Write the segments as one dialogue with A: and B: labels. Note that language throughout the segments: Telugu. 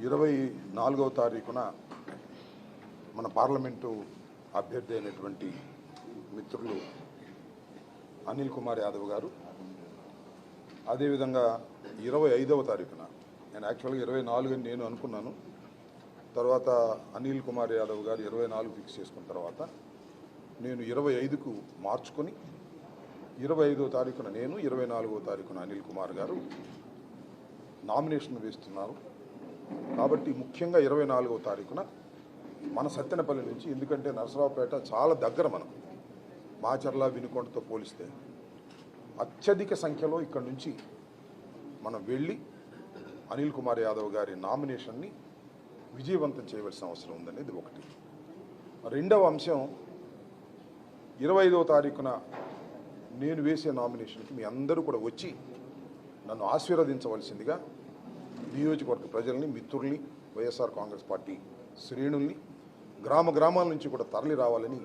A: 24వ తారీఖున మన పార్లమెంటు అభ్యర్థి అయినటువంటి మిత్రులు అనిల్ కుమార్ యాదవ్ గారు, అదేవిధంగా 25వ తారీఖున నేను యాక్చువల్గా 24 అని నేను అనుకున్నాను. తర్వాత అనిల్ కుమార్ యాదవ్ గారు 24 ఫిక్స్ చేసుకున్న తర్వాత నేను 25కు మార్చుకొని 25వ తారీఖున నేను, 24వ తారీఖున అనిల్ కుమార్ గారు నామినేషన్ వేస్తున్నారు. కాబట్టి ముఖ్యంగా 24వ తారీఖున మన సత్తెనపల్లి నుంచి, ఎందుకంటే నరసరావుపేట చాలా దగ్గర మనకు, మాచర్ల వినుకొండతో పోలిస్తే అత్యధిక సంఖ్యలో ఇక్కడ నుంచి మనం వెళ్ళి అనిల్ కుమార్ యాదవ్ గారి నామినేషన్ని విజయవంతం చేయవలసిన అవసరం ఉందనేది ఒకటి. రెండవ అంశం, 25వ తారీఖున నేను వేసే నామినేషన్కి మీ అందరూ కూడా వచ్చి నన్ను ఆశీర్వదించవలసిందిగా నియోజకవర్గ ప్రజల్ని, మిత్రుల్ని, వైఎస్ఆర్ కాంగ్రెస్ పార్టీ శ్రేణుల్ని గ్రామ గ్రామాల నుంచి కూడా తరలి రావాలని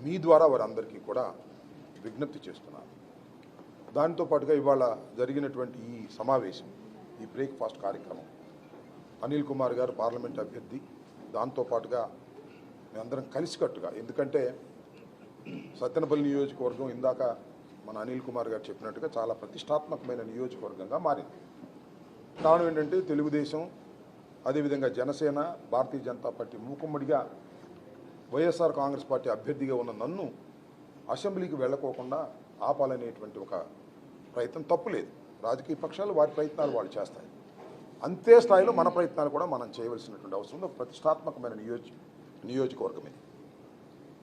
A: మీ ద్వారా వారందరికీ కూడా విజ్ఞప్తి చేస్తున్నాను. దాంతోపాటుగా ఇవాళ జరిగినటువంటి ఈ సమావేశం, ఈ బ్రేక్ఫాస్ట్ కార్యక్రమం, అనిల్ కుమార్ గారు పార్లమెంట్ అభ్యర్థి, దాంతోపాటుగా మేమందరం కలిసికట్టుగా, ఎందుకంటే సత్తెనపల్లి నియోజకవర్గం ఇందాక మన అనిల్ కుమార్ గారు చెప్పినట్టుగా చాలా ప్రతిష్టాత్మకమైన నియోజకవర్గంగా మారింది. కారణం ఏంటంటే తెలుగుదేశం, అదేవిధంగా జనసేన, భారతీయ జనతా పార్టీ మూకుమ్మడిగా వైఎస్ఆర్ కాంగ్రెస్ పార్టీ అభ్యర్థిగా ఉన్న నన్ను అసెంబ్లీకి వెళ్ళకోకుండా ఆపాలనేటువంటి ఒక ప్రయత్నం తప్పులేదు. రాజకీయ పక్షాలు వారి ప్రయత్నాలు వాళ్ళు చేస్తాయి. అంతే స్థాయిలో మన ప్రయత్నాలు కూడా మనం చేయవలసినటువంటి అవసరం ఉంది. ఒక ప్రతిష్టాత్మకమైన నియోజకవర్గం ఇది.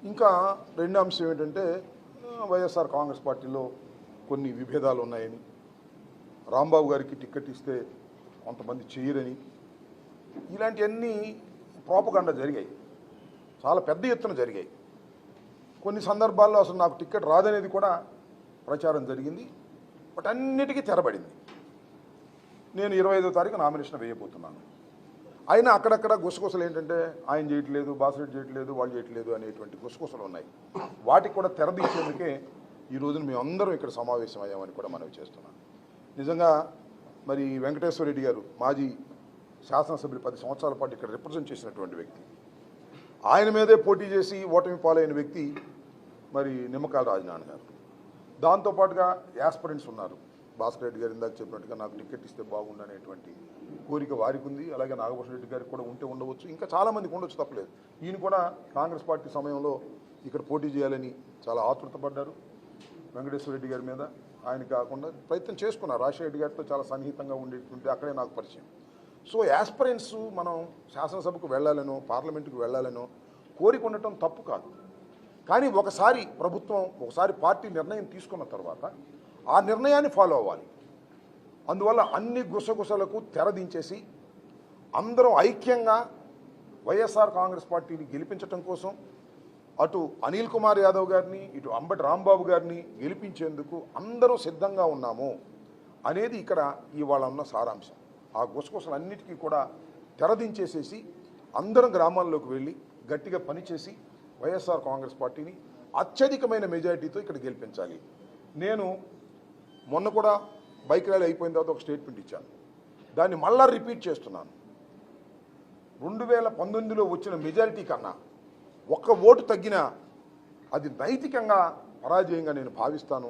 A: ఇంకా రెండో అంశం ఏంటంటే, వైఎస్ఆర్ కాంగ్రెస్ పార్టీలో కొన్ని విభేదాలు ఉన్నాయని, రాంబాబు గారికి టికెట్ ఇస్తే కొంతమంది చేయరని, ఇలాంటివన్నీ ప్రోపగండా జరిగాయి, చాలా పెద్ద ఎత్తున జరిగాయి. కొన్ని సందర్భాల్లో అసలు నాకు టికెట్ రాదనేది కూడా ప్రచారం జరిగింది. బట్ అన్నిటికీ తెరబడింది. నేను 25వ తారీఖు నామినేషన్ వేయబోతున్నాను. అయినా అక్కడక్కడ గుసగుసలు ఏంటంటే, ఆయన చేయట్లేదు, బాసిరెడ్డి చేయట్లేదు, వాళ్ళు చేయట్లేదు అనేటువంటి గుసగుసలు ఉన్నాయి. వాటికి కూడా తెరదీసేందుకే ఈ రోజున మేము అందరం ఇక్కడ సమావేశం అయ్యామని కూడా మనవి చేస్తున్నాం. నిజంగా మరి వెంకటేశ్వర రెడ్డి గారు మాజీ శాసనసభ్యులు 10 సంవత్సరాల పాటు ఇక్కడ రిప్రజెంట్ చేసినటువంటి వ్యక్తి, ఆయన మీదే పోటీ చేసి ఓటమి పాలైన వ్యక్తి మరి నిమ్మకాయల రాజనారాయణ గారు. దాంతోపాటుగా యాస్పిరెంట్స్ ఉన్నారు. భాస్కర్ రెడ్డి గారు ఇందాక చెప్పినట్టుగా నాకు టికెట్ ఇస్తే బాగుండనేటువంటి కోరిక వారికి ఉంది. అలాగే నాగభూషణ రెడ్డి గారికి కూడా ఉంటే ఉండవచ్చు, ఇంకా చాలామందికి ఉండొచ్చు, తప్పలేదు. ఈయన కూడా కాంగ్రెస్ పార్టీ సమయంలో ఇక్కడ పోటీ చేయాలని చాలా ఆతృతపడ్డారు. వెంకటేశ్వర రెడ్డి గారి మీద ఆయన కాకుండా ప్రయత్నం చేసుకున్నారు. రాజశేఖర రెడ్డి గారితో చాలా సన్నిహితంగా ఉండేటువంటి, అక్కడే నాకు పరిచయం. సో యాస్పిరెంట్స్ మనం శాసనసభకు వెళ్ళాలనో, పార్లమెంటుకు వెళ్ళాలనో కోరిక ఉండటం తప్పు కాదు. కానీ ఒకసారి ప్రభుత్వం, ఒకసారి పార్టీ నిర్ణయం తీసుకున్న తర్వాత ఆ నిర్ణయాన్ని ఫాలో అవ్వాలి. అందువల్ల అన్ని గుసగుసలకు తెరదించేసి అందరం ఐక్యంగా వైఎస్ఆర్ కాంగ్రెస్ పార్టీని గెలిపించడం కోసం అటు అనిల్ కుమార్ యాదవ్ గారిని, ఇటు అంబటి రాంబాబు గారిని గెలిపించేందుకు అందరూ సిద్ధంగా ఉన్నాము అనేది ఇక్కడ ఇవాళ ఉన్న సారాంశం. ఆ గుసగుసలన్నిటికీ కూడా తెరదించేసేసి అందరం గ్రామాల్లోకి వెళ్ళి గట్టిగా పనిచేసి వైఎస్ఆర్ కాంగ్రెస్ పార్టీని అత్యధికమైన మెజారిటీతో ఇక్కడ గెలిపించాలి. నేను మొన్న కూడా బైక్ ర్యాలీ అయిపోయిన తర్వాత ఒక స్టేట్మెంట్ ఇచ్చాను. దాన్ని మళ్ళా రిపీట్ చేస్తున్నాను. 2019లో వచ్చిన మెజారిటీ కన్నా ఒక్క ఓటు తగ్గినా అది నైతికంగా పరాజయంగా నేను భావిస్తాను.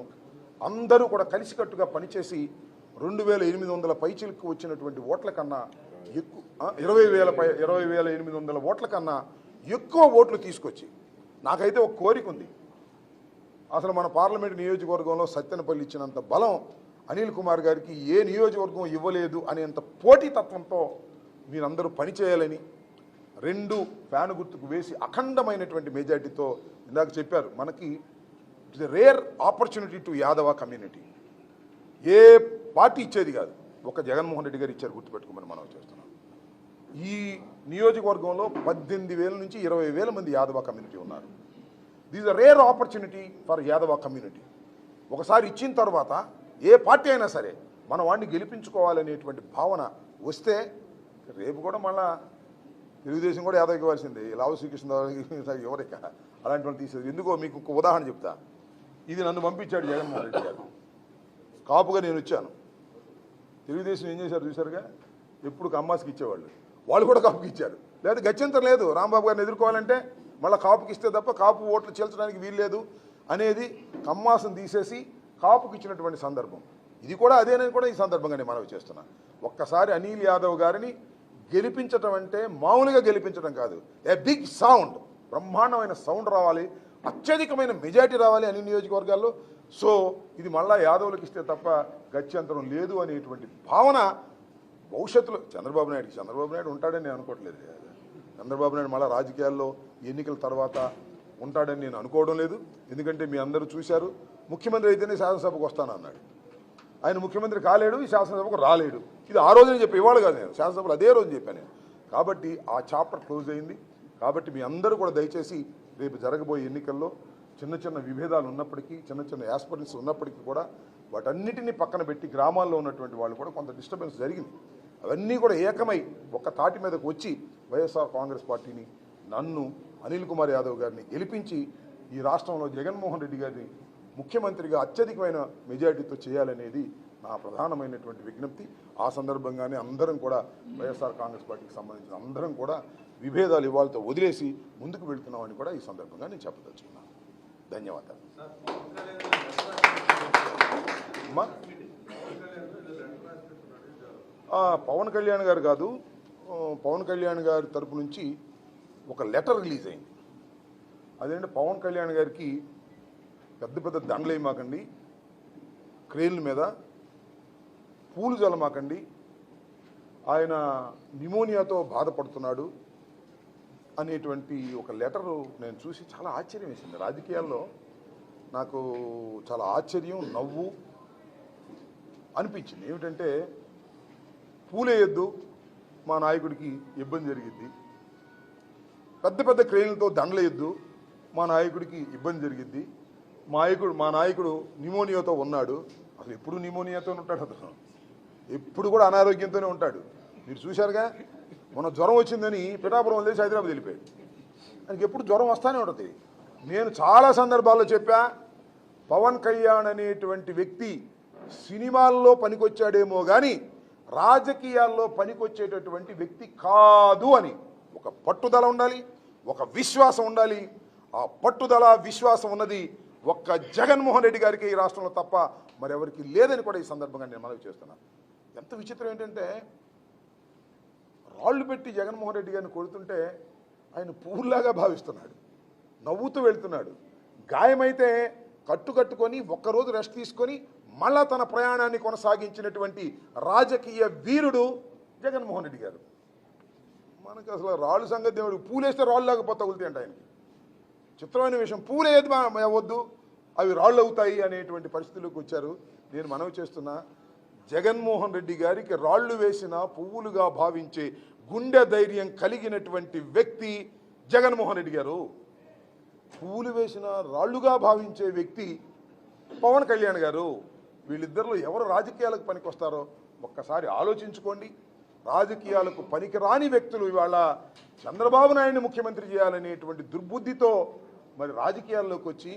A: అందరూ కూడా కలిసికట్టుగా పనిచేసి 2800 పైచిలకు వచ్చినటువంటి ఓట్ల కన్నా ఎక్కువ, 20,800 ఓట్ల కన్నా ఎక్కువ ఓట్లు తీసుకొచ్చి, నాకైతే ఒక కోరిక ఉంది. అసలు మన పార్లమెంట్ నియోజకవర్గంలో సత్తెనపల్లి ఇచ్చినంత బలం అనిల్ కుమార్ గారికి ఏ నియోజకవర్గం ఇవ్వలేదు అనేంత పోటీతత్వంతో మీరందరూ పనిచేయాలని 2 ఫ్యాన్ గుర్తుకు వేసి అఖండమైనటువంటి మెజార్టీతో, ఇందాక చెప్పారు మనకి it's a rare opportunity to Yadava community. A party ఇచ్చేది కాదు, ఒక జగన్మోహన్ రెడ్డి గారు ఇచ్చారు, గుర్తుపెట్టుకోమని మనం చేస్తున్నాం. ఈ నియోజకవర్గంలో 18,000 నుంచి 20,000 మంది యాదవ కమ్యూనిటీ ఉన్నారు. This a rare opportunity for Yadava community. ఒకసారి ఇచ్చిన తర్వాత ఏ పార్టీ అయినా సరే మన వాడిని గెలిపించుకోవాలనేటువంటి భావన వస్తే రేపు కూడా మళ్ళా తెలుగుదేశం కూడా యాదవ్ ఇవ్వాల్సిందే. లావు శ్రీకృష్ణ ఎవరిక అలాంటి వాళ్ళు తీసేది. ఎందుకో మీకు ఒక ఉదాహరణ చెప్తా. ఇది నన్ను పంపించాడు జగన్మోహన్ రెడ్డి గారు. కాపుగా నేను వచ్చాను. తెలుగుదేశం ఏం చేశారు చూసారుగా, ఎప్పుడు కమ్మాస్కి ఇచ్చేవాళ్ళు. వాళ్ళు కూడా కాపుకి ఇచ్చారు. లేదా గత్యంతరం లేదు, రాంబాబు గారిని ఎదుర్కోవాలంటే మళ్ళీ కాపుకి ఇస్తే తప్ప కాపు ఓట్లు చీల్చడానికి వీల్లేదు అనేది కమ్మాసం తీసేసి కాపుకి ఇచ్చినటువంటి సందర్భం. ఇది కూడా అదేనని కూడా ఈ సందర్భంగా నేను మనవి చేస్తున్నా. ఒక్కసారి అనిల్ యాదవ్ గారిని గెలిపించడం అంటే మామూలుగా గెలిపించడం కాదు, ఏ బిగ్ సౌండ్, బ్రహ్మాండమైన సౌండ్ రావాలి, అత్యధికమైన మెజారిటీ రావాలి అన్ని నియోజకవర్గాల్లో. సో ఇది మళ్ళా యాదవులకు ఇస్తే తప్ప గత్యంతరం లేదు అనేటువంటి భావన భవిష్యత్తులో చంద్రబాబు నాయుడు ఉంటాడని నేను అనుకోవట్లేదు. చంద్రబాబు నాయుడు మళ్ళీ రాజకీయాల్లో ఎన్నికల తర్వాత ఉంటాడని నేను అనుకోవడం లేదు. ఎందుకంటే మీ అందరూ చూశారు, ముఖ్యమంత్రి అయితేనే శాసనసభకు వస్తానన్నాడు. ఆయన ముఖ్యమంత్రి కాలేడు, ఈ శాసనసభకు రాలేడు. ఇది ఆ రోజునే చెప్పి ఇవాళ కాదు, నేను శాసనసభలో అదే రోజు చెప్పాను నేను. కాబట్టి ఆ చాప్టర్ క్లోజ్ అయింది. కాబట్టి మీ అందరూ కూడా దయచేసి రేపు జరగబోయే ఎన్నికల్లో చిన్న చిన్న విభేదాలు ఉన్నప్పటికీ, చిన్న చిన్న యాస్పిరెంట్స్ ఉన్నప్పటికీ కూడా వాటన్నిటినీ పక్కన పెట్టి గ్రామాల్లో ఉన్నటువంటి వాళ్ళు కూడా కొంత డిస్టర్బెన్స్ జరిగింది. అవన్నీ కూడా ఏకమై ఒక్క తాటి మీదకు వచ్చి వైఎస్ఆర్ కాంగ్రెస్ పార్టీని, నన్ను, అనిల్ కుమార్ యాదవ్ గారిని గెలిపించి ఈ రాష్ట్రంలో జగన్మోహన్ రెడ్డి గారిని ముఖ్యమంత్రిగా అత్యధికమైన మెజారిటీతో చేయాలనేది నా ప్రధానమైనటువంటి విజ్ఞప్తి. ఆ సందర్భంగానే అందరం కూడా వైఎస్ఆర్ కాంగ్రెస్ పార్టీకి సంబంధించిన అందరం కూడా విభేదాలు ఇవాళతో వదిలేసి ముందుకు వెళ్తున్నామని కూడా ఈ సందర్భంగా నేను చెప్పదలుచుకున్నాను. ధన్యవాదాలు. పవన్ కళ్యాణ్ గారు కాదు, పవన్ కళ్యాణ్ గారి తరపు నుంచి ఒక లెటర్ రిలీజ్ అయింది. అదేంటే పవన్ కళ్యాణ్ గారికి పెద్ద పెద్ద దండలేమాకండి, క్రేన్ల మీద పూలు జలమాకండి, ఆయన నిమోనియాతో బాధపడుతున్నాడు అనేటువంటి ఒక లెటరు నేను చూసి చాలా ఆశ్చర్యం వేసింది. రాజకీయాల్లో నాకు చాలా ఆశ్చర్యం, నవ్వు అనిపించింది. ఏమిటంటే పూలేయొద్దు, మా నాయకుడికి ఇబ్బంది జరిగిద్ది, పెద్ద పెద్ద క్రేన్లతో దండలేయొద్దు, మా నాయకుడికి ఇబ్బంది జరిగిద్ది, మా నాయకుడు నిమోనియాతో ఉన్నాడు. అసలు ఎప్పుడు నిమోనియాతో ఉంటాడు, అతను ఎప్పుడు కూడా అనారోగ్యంతోనే ఉంటాడు. మీరు చూశారుగా, మొన్న జ్వరం వచ్చిందని పిఠాపురం వదిలేసి హైదరాబాద్ వెళ్ళిపోయాడు. ఆయనకి ఎప్పుడు జ్వరం వస్తూనే ఉంటుంది. నేను చాలా సందర్భాల్లో చెప్పా, పవన్ కళ్యాణ్ అనేటువంటి వ్యక్తి సినిమాల్లో పనికొచ్చాడేమో కానీ రాజకీయాల్లో పనికొచ్చేటటువంటి వ్యక్తి కాదు అని. ఒక పట్టుదల ఉండాలి, ఒక విశ్వాసం ఉండాలి. ఆ పట్టుదల, విశ్వాసం ఉన్నది ఒక్క జగన్మోహన్ రెడ్డి గారికి ఈ రాష్ట్రంలో తప్ప మరెవరికి లేదని కూడా ఈ సందర్భంగా నేను మనవి చేస్తున్నాను. ఎంత విచిత్రం ఏంటంటే, రాళ్ళు పెట్టి జగన్మోహన్ రెడ్డి గారిని కొడుతుంటే ఆయన పువ్వులాగా భావిస్తున్నాడు, నవ్వుతూ వెళ్తున్నాడు. గాయమైతే కట్టుకొని ఒక్కరోజు రెస్ట్ తీసుకొని మళ్ళా తన ప్రయాణాన్ని కొనసాగించినటువంటి రాజకీయ వీరుడు జగన్మోహన్ రెడ్డి గారు. మనకు అసలు రాళ్ళు సంగతి దేవుడు, పూలేస్తే రాళ్ళు లాగా తగులుతాయి అంట ఆయనకి. చిత్రమైన విషయం, పూలేది వద్దు, అవి రాళ్ళు అవుతాయి అనేటువంటి పరిస్థితుల్లోకి వచ్చారు. నేను మనవి చేస్తున్నా, జగన్మోహన్ రెడ్డి గారికి రాళ్లు వేసిన పువ్వులుగా భావించే గుండె ధైర్యం కలిగినటువంటి వ్యక్తి జగన్మోహన్ రెడ్డి గారు. పువ్వులు వేసిన రాళ్లుగా భావించే వ్యక్తి పవన్ కళ్యాణ్ గారు. వీళ్ళిద్దరిలో ఎవరు రాజకీయాలకు పనికొస్తారో ఒక్కసారి ఆలోచించుకోండి. రాజకీయాలకు పనికిరాని వ్యక్తులు ఇవాళ చంద్రబాబు నాయుడిని ముఖ్యమంత్రి చేయాలనేటువంటి దుర్బుద్ధితో మరి రాజకీయాల్లోకి వచ్చి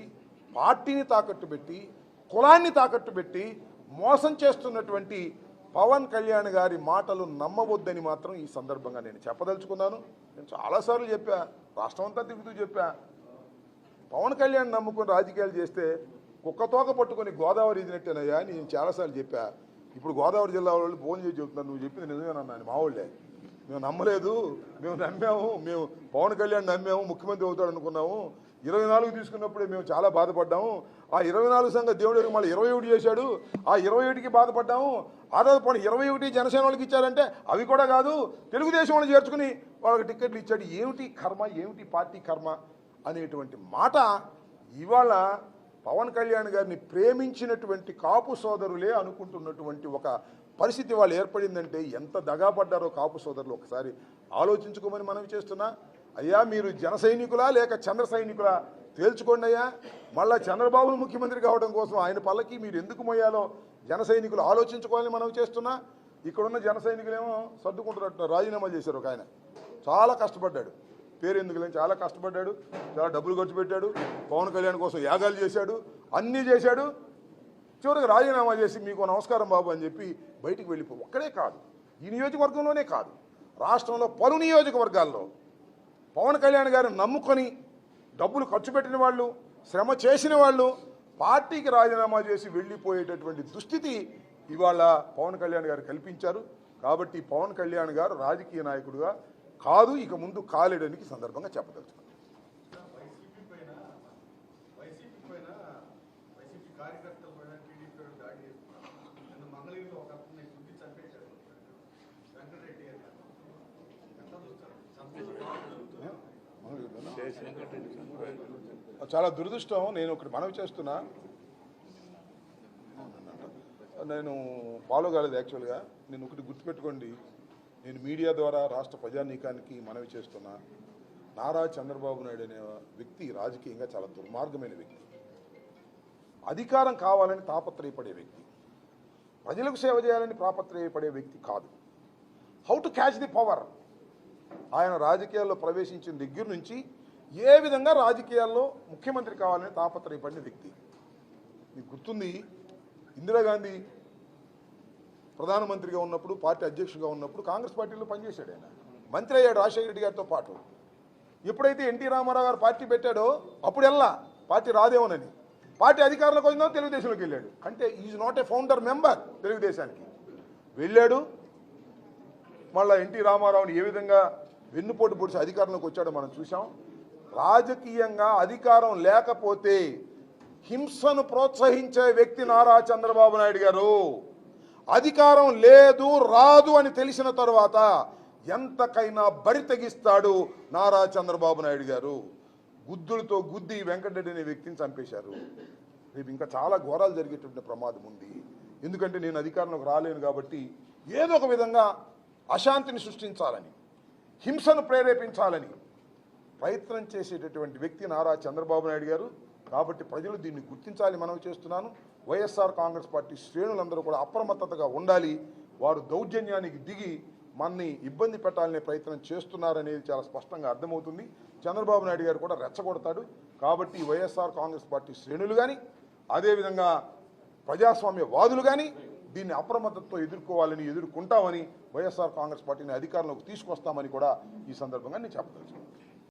A: పార్టీని తాకట్టు పెట్టి, కులాన్ని తాకట్టు పెట్టి మోసం చేస్తున్నటువంటి పవన్ కళ్యాణ్ గారి మాటలు నమ్మవద్దని మాత్రం ఈ సందర్భంగా నేను చెప్పదలుచుకున్నాను. నేను చాలాసార్లు చెప్పా, రాష్ట్రం అంతా తిరుగుతూ చెప్పా, పవన్ కళ్యాణ్ నమ్ముకుని రాజకీయాలు చేస్తే కుక్కతోక పట్టుకొని గోదావరి ఇదినట్టేనయ్యా అని నేను చాలాసార్లు చెప్పా. ఇప్పుడు గోదావరి జిల్లా వాళ్ళు ఫోన్ చేసి చెబుతున్నారు, నువ్వు చెప్పింది నిజమేనన్నా, మా వాళ్ళే, మేము నమ్మలేదు, మేము నమ్మాము, మేము పవన్ కళ్యాణ్ నమ్మాము, ముఖ్యమంత్రి అవుతాడు అనుకున్నాము, 24 తీసుకున్నప్పుడే మేము చాలా బాధపడ్డాము, ఆ 24 సంగతి దేవుడికి మళ్ళీ 21 చేశాడు, ఆ 21కి బాధపడ్డాము, ఆధారపడి 21 జనసేన వాళ్ళకి ఇచ్చారంటే అవి కూడా కాదు, తెలుగుదేశం వాళ్ళు చేర్చుకుని వాళ్ళకి టికెట్లు ఇచ్చాడు. ఏమిటి కర్మ, ఏమిటి పార్టీ కర్మ అనేటువంటి మాట ఇవాళ పవన్ కళ్యాణ్ గారిని ప్రేమించినటువంటి కాపు సోదరులే అనుకుంటున్నటువంటి ఒక పరిస్థితి వాళ్ళు ఏర్పడిందంటే ఎంత దగాపడ్డారో కాపు సోదరులు ఒకసారి ఆలోచించుకోమని మనవి చేస్తున్నా. అయ్యా, మీరు జన సైనికులా లేక చంద్ర సైనికులా తేల్చుకోండి అయ్యా. మళ్ళా చంద్రబాబును ముఖ్యమంత్రి కావడం కోసం ఆయన పల్లకి మీరు ఎందుకు మోయాలో జన సైనికులు ఆలోచించుకోవాలని మనవి చేస్తున్నా. ఇక్కడున్న జన సైనికులేమో సర్దుకుంటున్నట్టున్నారు, రాజీనామా చేశారు. ఒక ఆయన చాలా కష్టపడ్డాడు, పేరు ఎందుకులేని చాలా కష్టపడ్డాడు, చాలా డబ్బులు ఖర్చు పెట్టాడు, పవన్ కళ్యాణ్ కోసం యాగాలు చేశాడు, అన్నీ చేశాడు. చివరికి రాజీనామా చేసి మీకు నమస్కారం బాబు అని చెప్పి బయటికి వెళ్ళిపో. ఒక్కడే కాదు, ఈ నియోజకవర్గంలోనే కాదు, రాష్ట్రంలో పలు నియోజకవర్గాల్లో పవన్ కళ్యాణ్ గారిని నమ్ముకొని డబ్బులు ఖర్చు పెట్టిన వాళ్ళు, శ్రమ చేసిన వాళ్ళు పార్టీకి రాజీనామా చేసి వెళ్ళిపోయేటటువంటి దుస్థితి ఇవాళ పవన్ కళ్యాణ్ గారు కల్పించారు. కాబట్టి పవన్ కళ్యాణ్ గారు రాజకీయ నాయకుడిగా కాదు, ఇక ముందు కాలేడానికి సందర్భంగా చెప్పదలుచుకున్నాను. చాలా దురదృష్టం. నేను ఒకటి మనవి చేస్తున్నా, నేను ఫాలో కాలేదు యాక్చువల్గా. నేను ఒకటి గుర్తుపెట్టుకోండి, నేను మీడియా ద్వారా రాష్ట్ర ప్రజానీకానికి మనవి చేస్తున్నా, నారా చంద్రబాబు నాయుడు అనే వ్యక్తి రాజకీయంగా చాలా దుర్మార్గమైన వ్యక్తి, అధికారం కావాలని తాపత్రయపడే వ్యక్తి, ప్రజలకు సేవ చేయాలని తాపత్రయపడే వ్యక్తి కాదు. How to catch the power. ఆయన రాజకీయాల్లో ప్రవేశించిన దగ్గర నుంచి ఏ విధంగా రాజకీయాల్లో ముఖ్యమంత్రి కావాలని తాపత్రయపడిన వ్యక్తి. మీకు గుర్తుంది, ఇందిరాగాంధీ ప్రధానమంత్రిగా ఉన్నప్పుడు, పార్టీ అధ్యక్షుడిగా ఉన్నప్పుడు కాంగ్రెస్ పార్టీలో పనిచేశాడు. ఆయన మంత్రి అయ్యాడు రాజశేఖర రెడ్డి గారితో పాటు. ఎప్పుడైతే ఎన్టీ రామారావు గారు పార్టీ పెట్టాడో అప్పుడెల్లా పార్టీ రాదేమోనని పార్టీ అధికారంలోకి వచ్చిందో తెలుగుదేశంలోకి వెళ్ళాడు. అంటే is not a founder member. తెలుగుదేశానికి వెళ్ళాడు, మళ్ళీ ఎన్టీ రామారావుని ఏ విధంగా వెన్నుపోటు పొడిచి అధికారంలోకి వచ్చాడో మనం చూసాం. రాజకీయంగా అధికారం లేకపోతే హింసను ప్రోత్సహించే వ్యక్తి నారా చంద్రబాబు నాయుడు గారు. అధికారం లేదు, రాదు అని తెలిసిన తర్వాత ఎంతకైనా బరి తెగిస్తాడు నారా చంద్రబాబు నాయుడు గారు. గుద్దులతో గుద్ది వెంకటరెడ్డి అనే వ్యక్తిని చంపేశారు. రేపు ఇంకా చాలా ఘోరాలు జరిగేటువంటి ప్రమాదం ఉంది. ఎందుకంటే నేను అధికారంలోకి రాలేను కాబట్టి ఏదో ఒక విధంగా అశాంతిని సృష్టించాలని, హింసను ప్రేరేపించాలని ప్రయత్నం చేసేటటువంటి వ్యక్తి నారా చంద్రబాబు నాయుడు గారు. కాబట్టి ప్రజలు దీన్ని గుర్తించాలి మనవి చేస్తున్నాను. వైఎస్ఆర్ కాంగ్రెస్ పార్టీ శ్రేణులందరూ కూడా అప్రమత్తతగా ఉండాలి. వారు దౌర్జన్యానికి దిగి మనని ఇబ్బంది పెట్టాలనే ప్రయత్నం చేస్తున్నారనేది చాలా స్పష్టంగా అర్థమవుతుంది. చంద్రబాబు నాయుడు గారు కూడా రెచ్చగొడతాడు. కాబట్టి వైఎస్ఆర్ కాంగ్రెస్ పార్టీ శ్రేణులు కానీ, అదేవిధంగా ప్రజాస్వామ్యవాదులు కానీ దీన్ని అప్రమత్తతో ఎదుర్కోవాలని, ఎదుర్కొంటామని, వైఎస్ఆర్ కాంగ్రెస్ పార్టీని అధికారంలోకి తీసుకొస్తామని కూడా ఈ సందర్భంగా నేను చెప్పదలుచుకున్నాను.